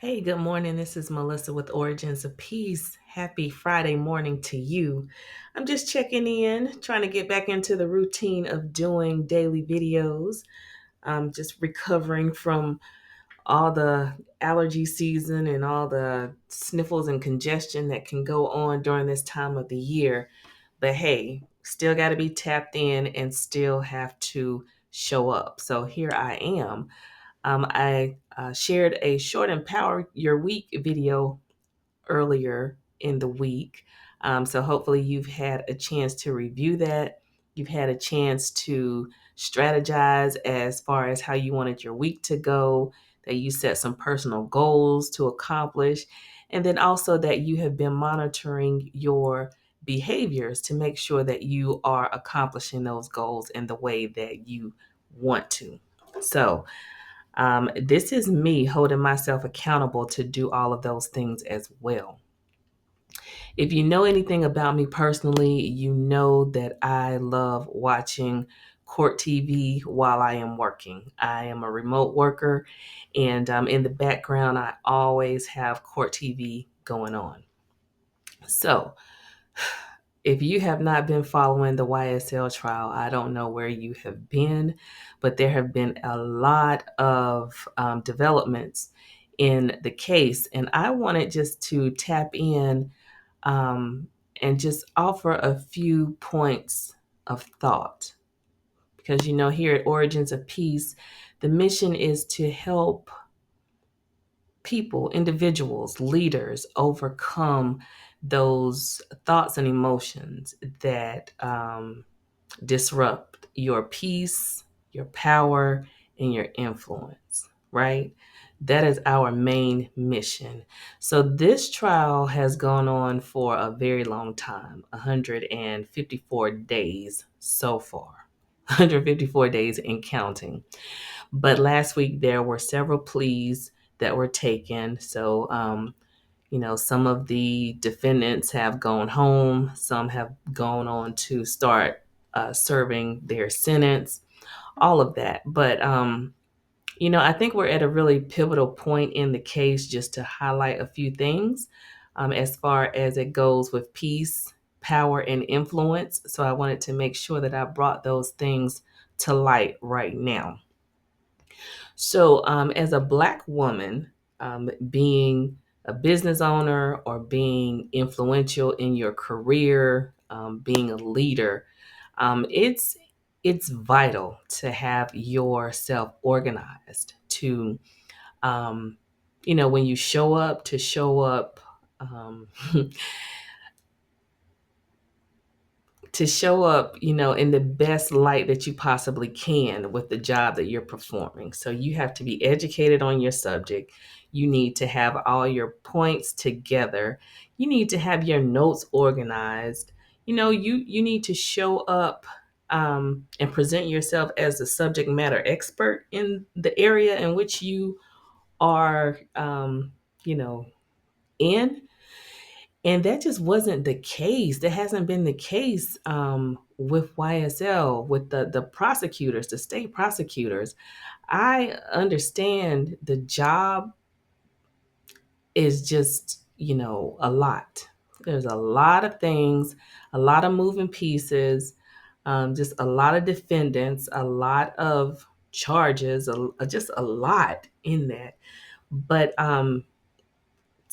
Hey, good morning. This is Melissa with Origins of Peace. Happy Friday morning to you. I'm just checking in, trying to get back into the routine of doing daily videos. I'm just recovering from all the allergy season and all the sniffles and congestion that can go on during this time of the year. But hey, still got to be tapped in and still have to show up. So here I am. I shared a short Empower Your Week video earlier in the week. So hopefully you've had a chance to review that. You've had a chance to strategize as far as how you wanted your week to go, that you set some personal goals to accomplish, and then also that you have been monitoring your behaviors to make sure that you are accomplishing those goals in the way that you want to. This is me holding myself accountable to do all of those things as well. If you know anything about me personally, you know that I love watching court TV while I am working. I am a remote worker, and in the background, I always have court TV going on. So, if you have not been following the YSL trial, I don't know where you have been, but there have been a lot of developments in the case. And I wanted just to tap in um, and just offer a few points of thought. Because, here at Origins of Peace, the mission is to help people, individuals, leaders overcome those thoughts and emotions that disrupt your peace, your power, and your influence, right? That is our main mission. So this trial has gone on for a very long time, 154 days so far. 154 days and counting. But last week there were several pleas that were taken. So, some of the defendants have gone home, some have gone on to start serving their sentence, all of that. But, I think we're at a really pivotal point in the case just to highlight a few things as far as it goes with peace, power, and influence. So I wanted to make sure that I brought those things to light right now. So, as a Black woman, being a business owner or being influential in your career, being a leader, it's vital to have yourself organized. To when you show up, to show up. To show up, in the best light that you possibly can with the job that you're performing. So you have to be educated on your subject. You need to have all your points together. You need to have your notes organized. You need to show up and present yourself as a subject matter expert in the area in which you are, in. And that just wasn't the case. That hasn't been the case with YSL, with the prosecutors, the state prosecutors. I understand the job is just, a lot. There's a lot of things, a lot of moving pieces, just a lot of defendants, a lot of charges, just a lot in that. But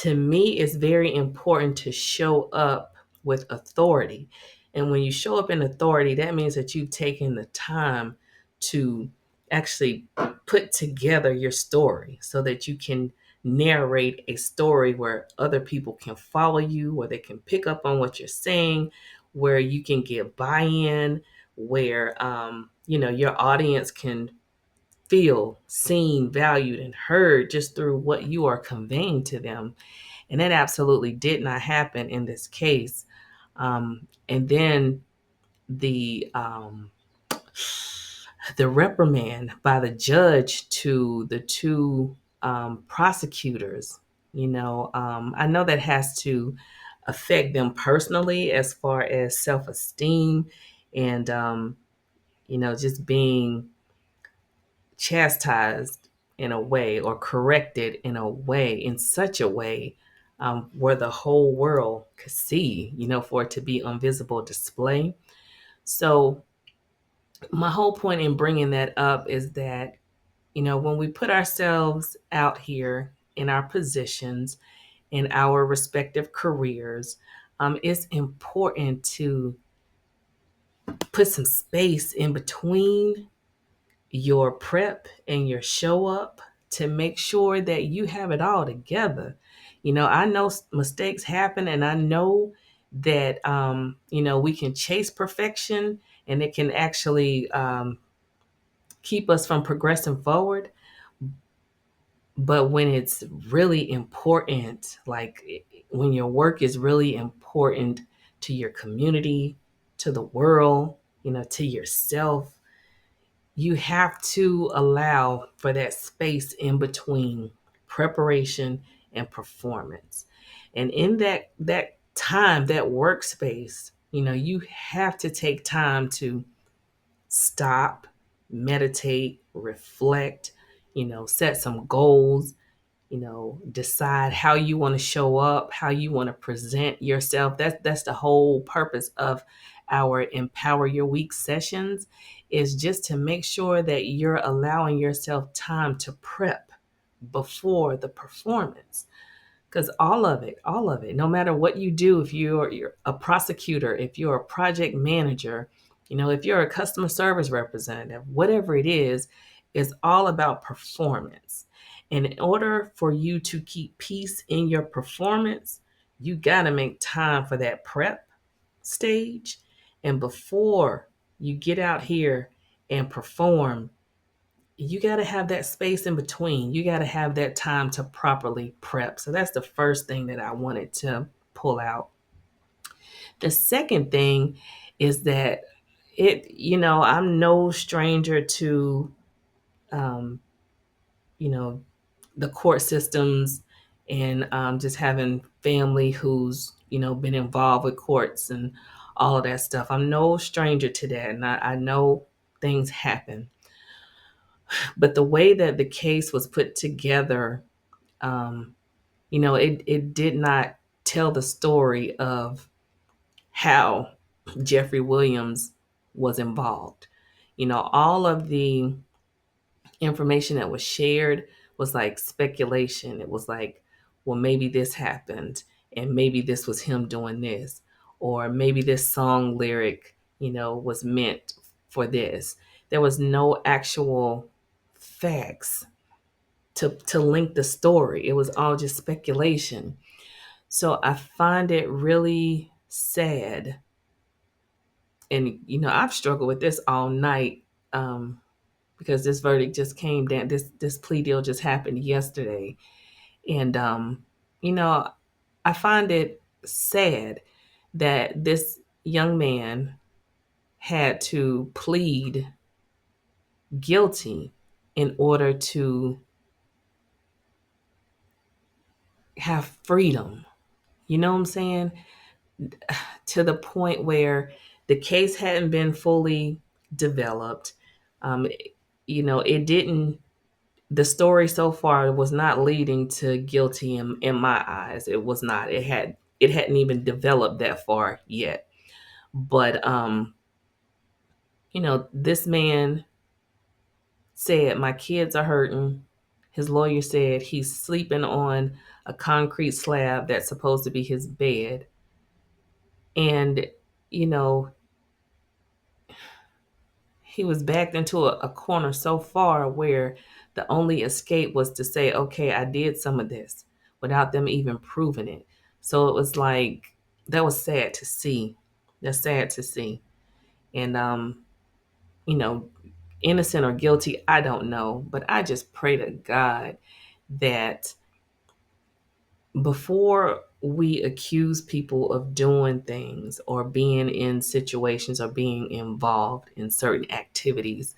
to me, it's very important to show up with authority. And when you show up in authority, that means that you've taken the time to actually put together your story so that you can narrate a story where other people can follow you, where they can pick up on what you're saying, where you can get buy-in, where your audience can feel seen, valued, and heard just through what you are conveying to them. And that absolutely did not happen in this case. And then the the reprimand by the judge to the two prosecutors, I know that has to affect them personally as far as self-esteem and just being chastised in a way, or corrected in a way, in such a way, where the whole world could see, for it to be on visible display. So, my whole point in bringing that up is that, when we put ourselves out here in our positions, in our respective careers, it's important to put some space in between your prep and your show up to make sure that you have it all together. I know mistakes happen, and I know that, we can chase perfection, and it can actually keep us from progressing forward. But when it's really important, like when your work is really important to your community, to the world, to yourself, you have to allow for that space in between preparation and performance. And in that time, that workspace, you have to take time to stop, meditate, reflect, set some goals, decide how you want to show up, how you want to present yourself. That's the whole purpose of our Empower Your Week sessions, is just to make sure that you're allowing yourself time to prep before the performance. Because all of it, no matter what you do, if you're a prosecutor, if you're a project manager, if you're a customer service representative, whatever it is all about performance. And in order for you to keep peace in your performance, you got to make time for that prep stage. And before you get out here and perform, you got to have that space in between. You got to have that time to properly prep. So that's the first thing that I wanted to pull out. The second thing is that I'm no stranger to, um, you know, the court systems, and just having family who's, been involved with courts and all of that stuff. I'm no stranger to that. And I know things happen. But the way that the case was put together, um, it did not tell the story of how Jeffrey Williams was involved. All of the information that was shared was like speculation. It was like, well, maybe this happened, and maybe this was him doing this, or maybe this song lyric, was meant for this. There was no actual facts to link the story. It was all just speculation. So I find it really sad. And, I've struggled with this all night, because this verdict just came down. This plea deal just happened yesterday. And, you know, I find it sad that this young man had to plead guilty in order to have freedom. You know what I'm saying? To the point where the case hadn't been fully developed. Um, it didn't, the story so far was not leading to guilty in my eyes. It was not. It hadn't even developed that far yet. But this man said, my kids are hurting. His lawyer said he's sleeping on a concrete slab that's supposed to be his bed. And, you know, he was backed into a corner so far where the only escape was to say, okay, I did some of this, without them even proving it. So it was like, that was sad to see. That's sad to see. And, you know, innocent or guilty, I don't know. But I just pray to God that before we accuse people of doing things or being in situations or being involved in certain activities,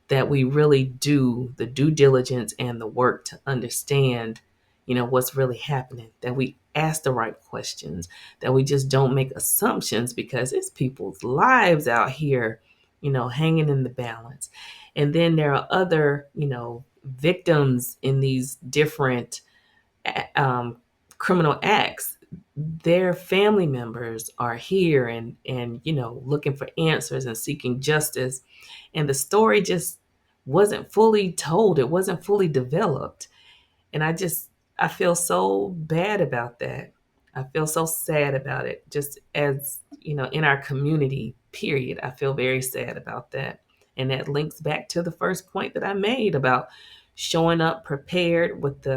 that we really do the due diligence and the work to understand, what's really happening, that we ask the right questions, that we just don't make assumptions, because it's people's lives out here, hanging in the balance. And then there are other, victims in these different um, criminal acts, their family members are here and looking for answers and seeking justice, and the story just wasn't fully told. It wasn't fully developed, and I feel so bad about that. I feel so sad about it. Just as, in our community, period, I feel very sad about that. And that links back to the first point that I made about showing up prepared with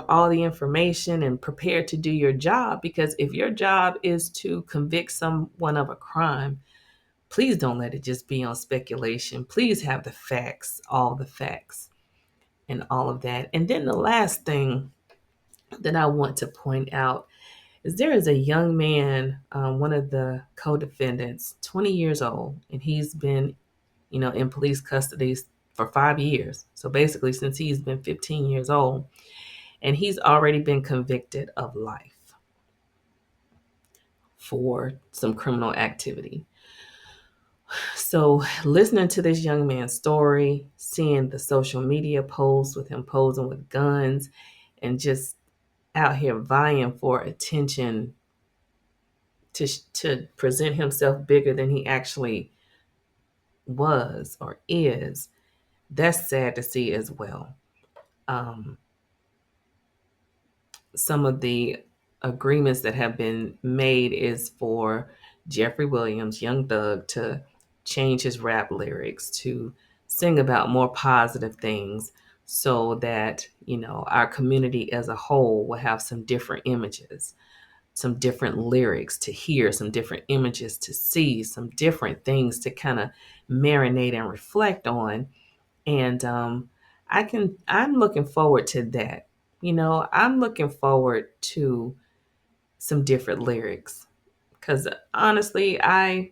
all the information and prepared to do your job. Because if your job is to convict someone of a crime, please don't let it just be on speculation. Please have the facts, all the facts, and all of that. And then the last thing that I want to point out is there is a young man, one of the co-defendants, 20 years old, and he's been, in police custody for 5 years. So basically, since he's been 15 years old, and he's already been convicted of life for some criminal activity. So listening to this young man's story, seeing the social media posts with him posing with guns, and just out here vying for attention to present himself bigger than he actually was or is, that's sad to see as well. Um, some of the agreements that have been made is for Jeffrey Williams, Young Thug, to change his rap lyrics to sing about more positive things so that, our community as a whole will have some different images, some different lyrics to hear, some different images to see, some different things to kind of marinate and reflect on. And I'm looking forward to that. I'm looking forward to some different lyrics because honestly, I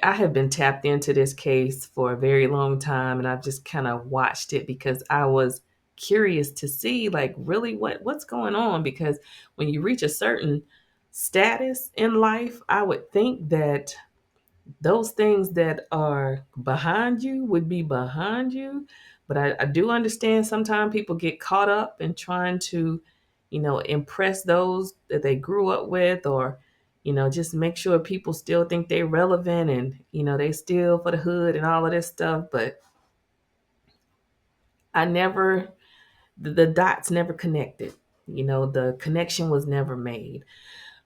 have been tapped into this case for a very long time, and I've just kind of watched it because I was curious to see, like, really what's going on. Because when you reach a certain status in life, I would think that those things that are behind you would be behind you. But I do understand sometimes people get caught up in trying to, impress those that they grew up with, or, just make sure people still think they're relevant and, they still for the hood and all of this stuff. But I never, the dots never connected. The connection was never made.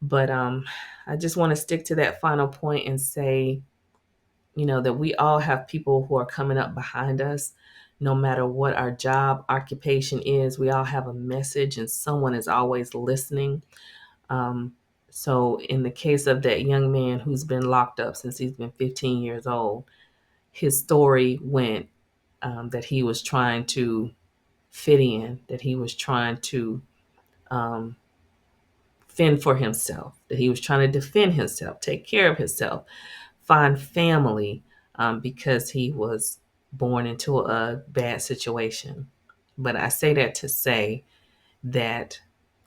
But I just want to stick to that final point and say, that we all have people who are coming up behind us. No matter what our job occupation is, we all have a message and someone is always listening. Um, so, in the case of that young man who's been locked up since he's been 15 years old, his story went that he was trying to fit in, that he was trying to um, fend for himself, that he was trying to defend himself, take care of himself, find family, because he was born into a bad situation. But I say that to say that,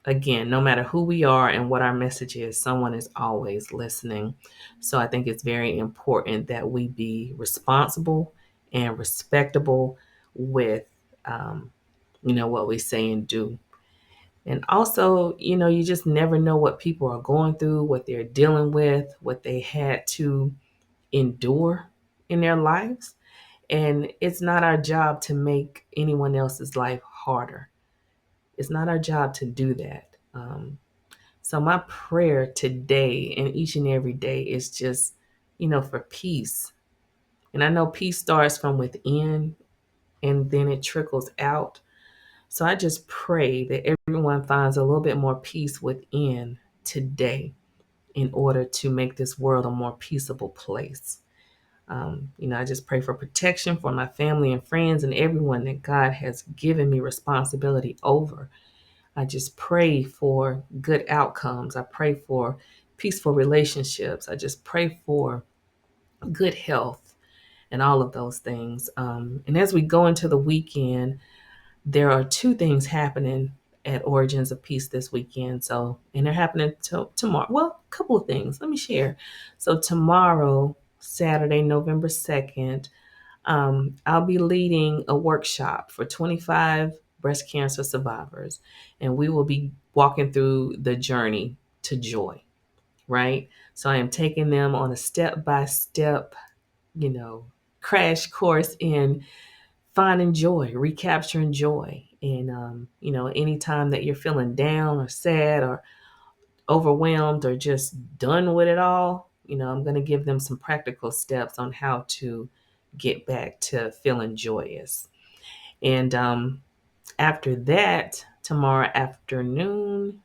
again, no matter who we are and what our message is, someone is always listening. So I think it's very important that we be responsible and respectable with, what we say and do. And also, you just never know what people are going through, what they're dealing with, what they had to endure in their lives. And it's not our job to make anyone else's life harder. It's not our job to do that. So my prayer today and each and every day is just, for peace. And I know peace starts from within and then it trickles out. So I just pray that everyone finds a little bit more peace within today in order to make this world a more peaceable place. I just pray for protection for my family and friends and everyone that God has given me responsibility over. I just pray for good outcomes. I pray for peaceful relationships. I just pray for good health and all of those things. And as we go into the weekend, there are two things happening at Origins of Peace this weekend. So, and they're happening tomorrow. Well, a couple of things. Let me share. So tomorrow, Saturday, November 2nd, I'll be leading a workshop for 25 breast cancer survivors, and we will be walking through the journey to joy, right? So I am taking them on a step by step, you know, crash course in finding joy, recapturing joy. And, anytime that you're feeling down or sad or overwhelmed or just done with it all, I'm going to give them some practical steps on how to get back to feeling joyous. And after that, tomorrow afternoon,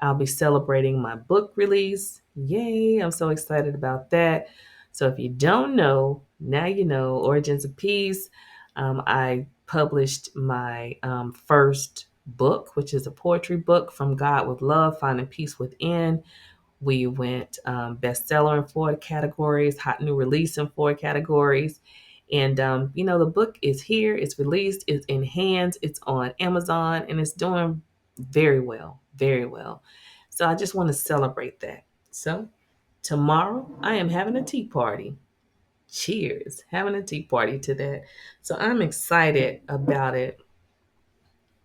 I'll be celebrating my book release. Yay, I'm so excited about that. So if you don't know, now you know. Origins of Peace. I published my first book, which is a poetry book, From God with Love, Finding Peace Within. We went bestseller in 4 categories, hot new release in 4 categories. And, the book is here, it's released, it's in hands, it's on Amazon, and it's doing very well, very well. So I just want to celebrate that. So tomorrow I am having a tea party. Cheers, having a tea party to that. So I'm excited about it,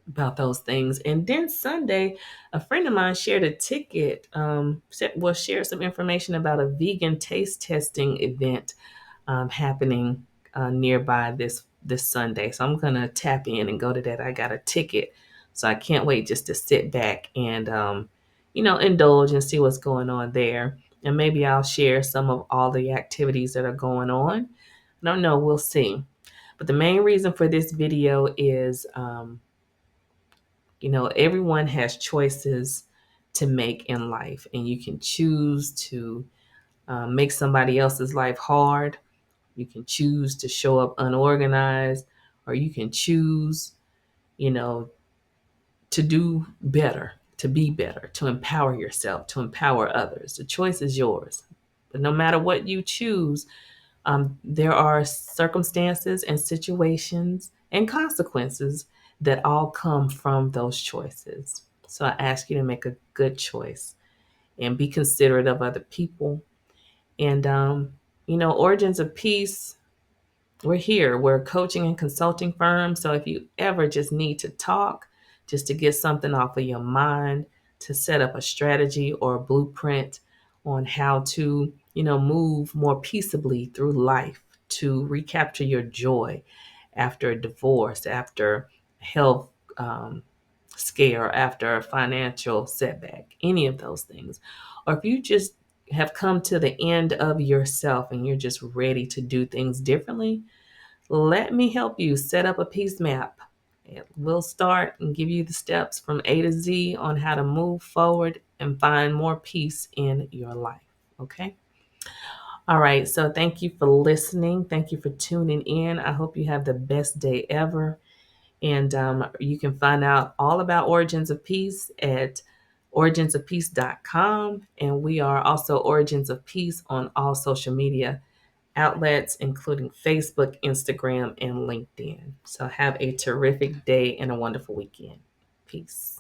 about those things. And then Sunday, a friend of mine shared a ticket, will share some information about a vegan taste testing event happening nearby this Sunday. So I'm gonna tap in and go to that. I got a ticket, so I can't wait just to sit back and indulge and see what's going on there. And maybe I'll share some of all the activities that are going on. I don't know. We'll see. But the main reason for this video is, everyone has choices to make in life, and you can choose to make somebody else's life hard. You can choose to show up unorganized, or you can choose, you know, to do better, to be better, to empower yourself, to empower others. The choice is yours. But no matter what you choose, there are circumstances and situations and consequences that all come from those choices. So I ask you to make a good choice and be considerate of other people. And, Origins of Peace, we're here. We're a coaching and consulting firm. So if you ever just need to talk, just to get something off of your mind, to set up a strategy or a blueprint on how to, move more peaceably through life, to recapture your joy after a divorce, after health scare, after a financial setback, any of those things. Or if you just have come to the end of yourself and you're just ready to do things differently, let me help you set up a peace map. We'll start and give you the steps from A to Z on how to move forward and find more peace in your life. Okay? All right. So thank you for listening. Thank you for tuning in. I hope you have the best day ever. And you can find out all about Origins of Peace at originsofpeace.com. And we are also Origins of Peace on all social media outlets, including Facebook, Instagram, and LinkedIn. So have a terrific day and a wonderful weekend. Peace.